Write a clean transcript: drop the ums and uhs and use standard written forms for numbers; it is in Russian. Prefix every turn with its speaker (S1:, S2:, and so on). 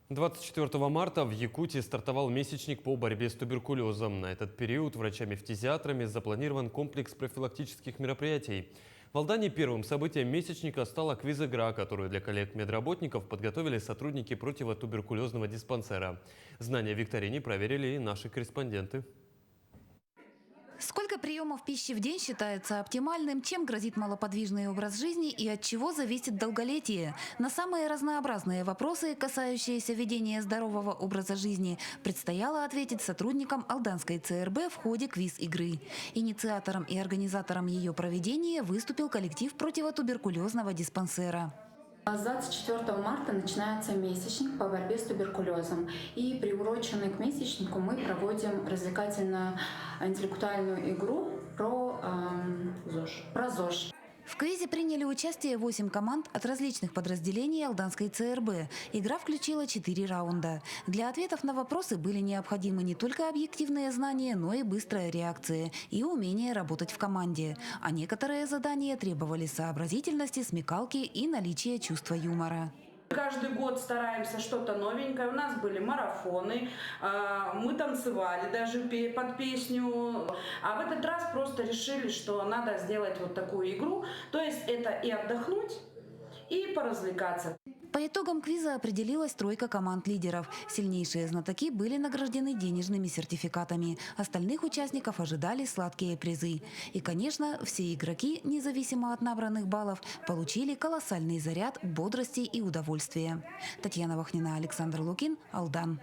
S1: 24 марта в Якутии стартовал месячник по борьбе с туберкулезом. На этот период врачами-фтизиатрами запланирован комплекс профилактических мероприятий. В Алдане первым событием месячника стала квиз-игра, которую для коллег-медработников подготовили сотрудники противотуберкулезного диспансера. Знания в викторине проверили и наши корреспонденты.
S2: Сколько приемов пищи в день считается оптимальным, чем грозит малоподвижный образ жизни и от чего зависит долголетие? На самые разнообразные вопросы, касающиеся ведения здорового образа жизни, предстояло ответить сотрудникам Алданской ЦРБ в ходе квиз-игры. Инициатором и организатором ее проведения выступил коллектив противотуберкулезного диспансера.
S3: С 24 марта начинается месячник по борьбе с туберкулезом. И приуроченный к месячнику мы проводим развлекательно-интеллектуальную игру про ЗОЖ.
S2: В квизе приняли участие 8 команд от различных подразделений Алданской ЦРБ. Игра включила 4 раунда. Для ответов на вопросы были необходимы не только объективные знания, но и быстрая реакция и умение работать в команде. А некоторые задания требовали сообразительности, смекалки и наличия чувства юмора.
S4: Каждый год стараемся что-то новенькое. У нас были марафоны, мы танцевали даже под песню. А в этот раз просто решили, что надо сделать вот такую игру. То есть это и отдохнуть, и поразвлекаться.
S2: По итогам квиза определилась тройка команд лидеров. Сильнейшие знатоки были награждены денежными сертификатами. Остальных участников ожидали сладкие призы. И, конечно, все игроки, независимо от набранных баллов, получили колоссальный заряд бодрости и удовольствия. Татьяна Вахнина, Александр Лукин, Алдан.